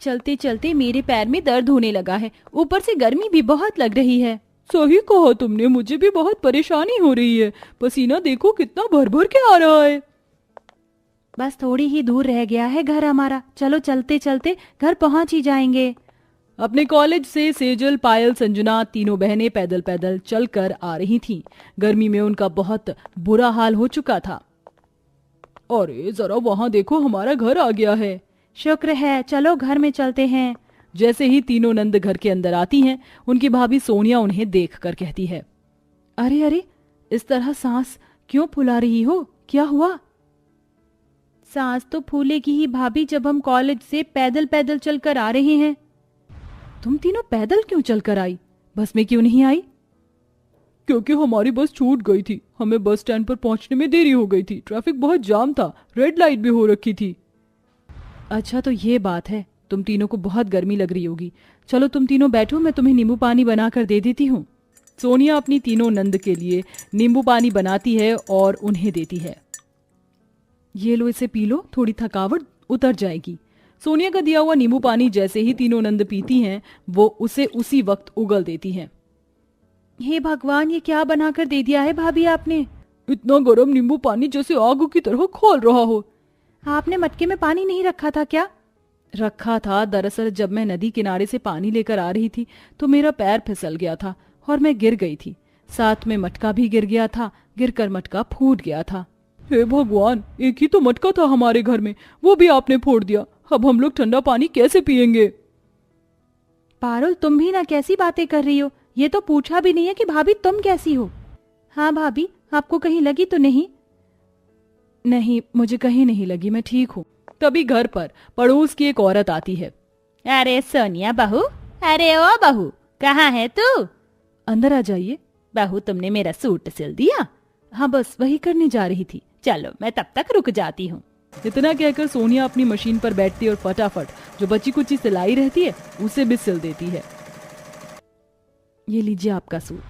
चलते चलते मेरे पैर में दर्द होने लगा है, ऊपर से गर्मी भी बहुत लग रही है। सही कहा तुमने, मुझे भी बहुत परेशानी हो रही है। पसीना देखो कितना भर भर के आ रहा है। बस थोड़ी ही दूर रह गया है घर हमारा, चलो चलते चलते घर पहुंच ही जाएंगे। अपने कॉलेज से सेजल, पायल, संजना तीनों बहनें पैदल पैदल चलकर आ रही थीं। गर्मी में उनका बहुत बुरा हाल हो चुका था। अरे जरा वहां देखो, हमारा घर आ गया है। शुक्र है, चलो घर में चलते हैं। जैसे ही तीनों नंद घर के अंदर आती हैं, उनकी भाभी सोनिया उन्हें देखकर कहती है, अरे अरे, इस तरह सांस क्यों फुला रही हो, क्या हुआ? सांस तो फूलेगी ही भाभी, जब हम कॉलेज से पैदल पैदल चलकर आ रहे हैं। तुम तीनों पैदल क्यों चलकर आई, बस में क्यों नहीं आई? क्योंकि हमारी बस छूट गई थी, हमें बस स्टैंड पर पहुंचने में देरी हो गई थी, ट्रैफिक बहुत जाम था, रेड लाइट भी हो रखी थी। अच्छा तो ये बात है, तुम तीनों को बहुत गर्मी लग रही होगी। चलो तुम तीनों बैठो, मैं तुम्हें नींबू पानी बनाकर दे देती हूँ। सोनिया अपनी तीनों नंद के लिए नींबू पानी बनाती है और उन्हें देती है। ये लो, इसे पी लो, थोड़ी थकावट उतर जाएगी। सोनिया का दिया हुआ नींबू पानी जैसे ही तीनों नंद पीती हैं, वो उसे उसी वक्त उगल देती हैं। हे भगवान, ये क्या बनाकर दे दिया है भाभी आपने? इतना गर्म नींबू पानी जैसे आग की तरह खौल रहा हो। आपने मटके में पानी नहीं रखा था क्या? रखा था, दरअसल जब मैं नदी किनारे से पानी लेकर आ रही थी तो मेरा पैर फिसल गया था और मैं गिर गई थी, साथ में मटका भी गिर गया था, गिरकर मटका फूट गया था। हे भगवान, एक ही तो मटका था हमारे घर में, वो भी आपने फोड़ दिया। अब हम लोग ठंडा पानी कैसे पिएंगे? पारुल, तुम भी ना कैसी बातें कर रही हो, ये तो पूछा भी नहीं है कि भाभी तुम कैसी हो। हाँ भाभी, आपको कहीं लगी तो नहीं? नहीं, मुझे कहीं नहीं लगी, मैं ठीक हूँ। तभी घर पर पड़ोस की एक औरत आती है। अरे सोनिया बहू, अरे ओ बहू, कहाँ है तू? अंदर आ जाइए। बहू, तुमने मेरा सूट सिल दिया? हाँ, बस वही करने जा रही थी, चलो मैं तब तक रुक जाती हूँ। इतना कहकर सोनिया अपनी मशीन पर बैठती है और फटाफट जो बची कुची सिलाई रहती है उसे भी सिल देती है। ये लीजिए आपका सूट।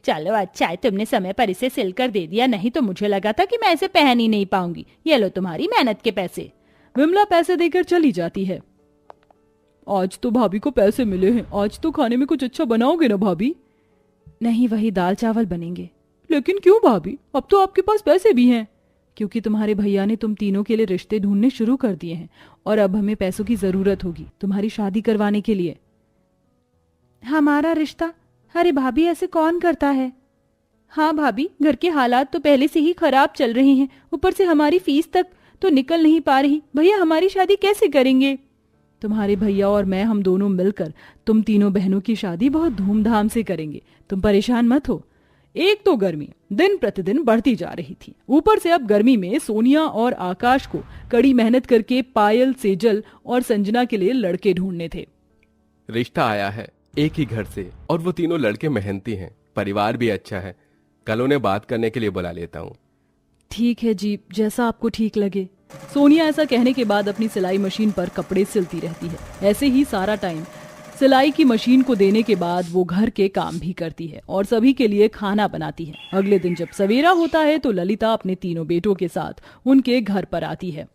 चलो अच्छा है, तुमने समय पर इसे सिल कर दे दिया, नहीं तो मुझे लगा था कि मैं इसे पहन ही नहीं पाऊंगी। ये लो तुम्हारी मेहनत के पैसे। विमला पैसे देकर चली जाती है। आज तो भाभी को पैसे मिले हैं, आज तो खाने में कुछ अच्छा बनाओगे ना भाभी? नहीं, वही दाल चावल बनेंगे। लेकिन क्यों भाभी, अब तो आपके पास पैसे भी हैं। क्योंकि तुम्हारे भैया ने तुम तीनों के लिए रिश्ते ढूंढने शुरू कर दिए हैं और अब हमें पैसों की जरूरत होगी तुम्हारी शादी करवाने के लिए। हमारा रिश्ता? अरे भाभी, ऐसे कौन करता है? हाँ भाभी, घर के हालात तो पहले से ही खराब चल रहे हैं, ऊपर से हमारी फीस तक तो निकल नहीं पा रही। भैया हमारी शादी कैसे करेंगे? तुम्हारे भैया और मैं, हम दोनों मिलकर तुम तीनों बहनों की शादी बहुत धूमधाम से करेंगे, तुम परेशान मत हो। एक तो गर्मी दिन प्रतिदिन बढ़ती जा रही थी, ऊपर से अब गर्मी में सोनिया और आकाश को कड़ी मेहनत करके पायल, सेजल और संजना के लिए लड़के ढूंढने थे। रिश्ता आया है एक ही घर से और वो तीनों लड़के मेहनती हैं, परिवार भी अच्छा है। कल उन्हें बात करने के लिए बुला लेता हूँ। ठीक है जी, जैसा आपको ठीक लगे। सोनिया ऐसा कहने के बाद अपनी सिलाई मशीन पर कपड़े सिलती रहती है। ऐसे ही सारा टाइम सिलाई की मशीन को देने के बाद वो घर के काम भी करती है और सभी के लिए खाना बनाती है। अगले दिन जब सवेरा होता है तो ललिता अपने तीनों बेटों के साथ उनके घर पर आती है।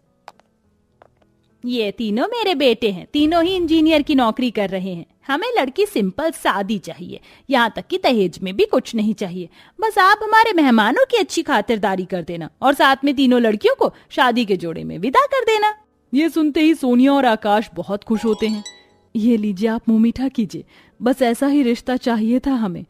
ये तीनों मेरे बेटे हैं, तीनों ही इंजीनियर की नौकरी कर रहे हैं। हमें लड़की सिंपल सादी चाहिए, यहाँ तक कि दहेज में भी कुछ नहीं चाहिए। बस आप हमारे मेहमानों की अच्छी खातिरदारी कर देना और साथ में तीनों लड़कियों को शादी के जोड़े में विदा कर देना। ये सुनते ही सोनिया और आकाश बहुत खुश होते हैं। ये लीजिए, आप मुंह मीठा कीजिए, बस ऐसा ही रिश्ता चाहिए था हमें।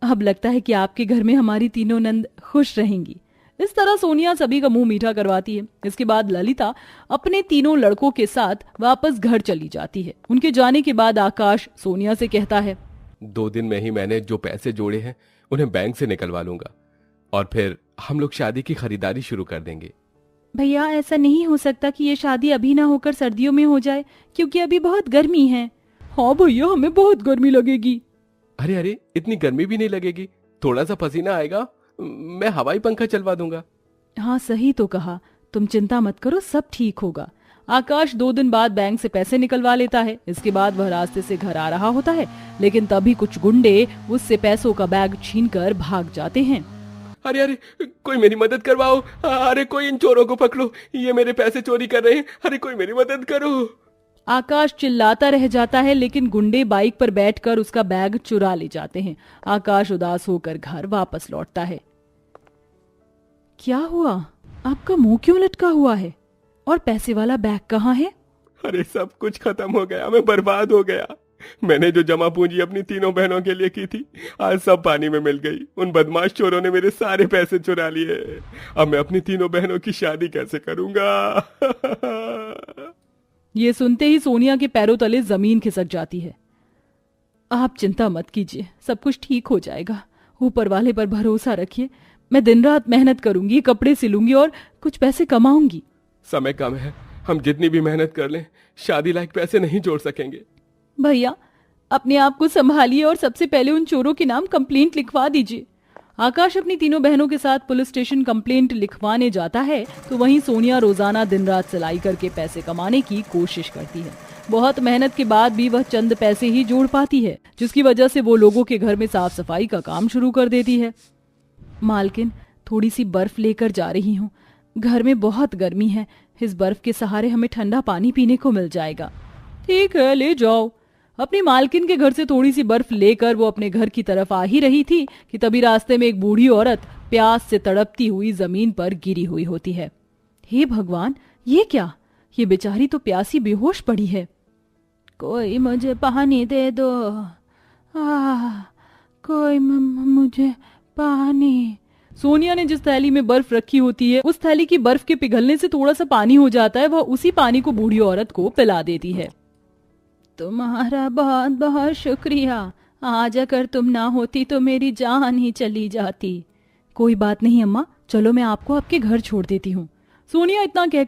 अब लगता है कि आपके घर में हमारी तीनों नंद खुश रहेंगी। इस तरह सोनिया सभी का मुंह मीठा करवाती है। इसके बाद ललिता अपने तीनों लड़कों के साथ वापस घर चली जाती है। उनके जाने के बाद आकाश सोनिया से कहता है, 2 दिन में ही मैंने जो पैसे जोड़े हैं उन्हें बैंक से निकलवा लूंगा और फिर हम लोग शादी की खरीदारी शुरू कर देंगे। भैया, ऐसा नहीं हो सकता कि ये शादी अभी ना होकर सर्दियों में हो जाए, क्योंकि अभी बहुत गर्मी है। हाँ भैया, हमें बहुत गर्मी लगेगी। अरे अरे, इतनी गर्मी भी नहीं लगेगी, थोड़ा सा पसीना आएगा, मैं हवाई पंखा चलवा दूंगा। हाँ सही तो कहा, तुम चिंता मत करो, सब ठीक होगा। आकाश 2 दिन बाद बैंक से पैसे निकलवा लेता है। इसके बाद वह रास्ते से घर आ रहा होता है, लेकिन तभी कुछ गुंडे उससे पैसों का बैग छीनकर भाग जाते हैं। अरे अरे, कोई मेरी मदद करवाओ, अरे कोई इन चोरों को पकड़ो, ये मेरे पैसे चोरी कर रहे हैं, अरे कोई मेरी मदद करो। आकाश चिल्लाता रह जाता है, लेकिन गुंडे बाइक पर बैठकर उसका बैग चुरा ले जाते हैं। आकाश उदास होकर घर वापस लौटता है। क्या हुआ? आपका मुंह क्यों लटका हुआ है? और पैसे वाला बैग कहाँ है? अरे सब कुछ खत्म हो गया, मैं बर्बाद हो गया। मैंने जो जमा पूंजी अपनी तीनों बहनों के लिए की थी, आज सब पानी में मिल गई। उन बदमाश चोरों ने मेरे सारे पैसे चुरा लिए। अब मैं अपनी तीनों बहनों की शादी कैसे करूंगा? ये सुनते ही सोनिया के पैरों तले जमीन खिसक जाती है। आप चिंता मत कीजिए, सब कुछ ठीक हो जाएगा। ऊपर वाले पर भरोसा रखिए। मैं दिन रात मेहनत करूंगी, कपड़े सिलूंगी और कुछ पैसे कमाऊंगी। समय कम है, हम जितनी भी मेहनत कर लें शादी लायक पैसे नहीं जोड़ सकेंगे। भैया, अपने आप को संभालिए और सबसे पहले उन चोरों के नाम कंप्लेंट लिखवा दीजिए। आकाश अपनी तीनों बहनों के साथ पुलिस स्टेशन कंप्लेंट लिखवाने जाता है, तो वहीं सोनिया रोजाना दिन रात सिलाई करके पैसे कमाने की कोशिश करती है। बहुत मेहनत के बाद भी वह चंद पैसे ही जोड़ पाती है, जिसकी वजह से वो लोगों के घर में साफ सफाई का काम शुरू कर देती है। मालकिन, थोड़ी सी बर्फ लेकर जा रही हूँ। घर में बहुत गर्मी है, इस बर्फ के सहारे हमें ठंडा पानी पीने को मिल जाएगा। ठीक है, ले जाओ। अपनी मालकिन के घर से थोड़ी सी बर्फ लेकर वो अपने घर की तरफ आ ही रही थी कि तभी रास्ते में एक बूढ़ी औरत प्यास से तड़पती हुई जमीन पर गिरी हुई होती है। हे भगवान, ये क्या? ये बेचारी तो प्यासी बेहोश पड़ी है। कोई मुझे पानी दे दो। कोई मुझे पानी। सोनिया ने जिस थैली में बर्फ रखी होती है, उस थैली की बर्फ के पिघलने से थोड़ा सा पानी हो जाता है। वह उसी पानी को बूढ़ी औरत को पिला देती है। तुम्हारा बहुत बहुत शुक्रिया। आज अगर तुम ना होती तो मेरी जान ही चली जाती। कोई बात नहीं अम्मा, चलो मैं आपको आपके घर छोड़ देती हूँ। सोनिया इतना कहकर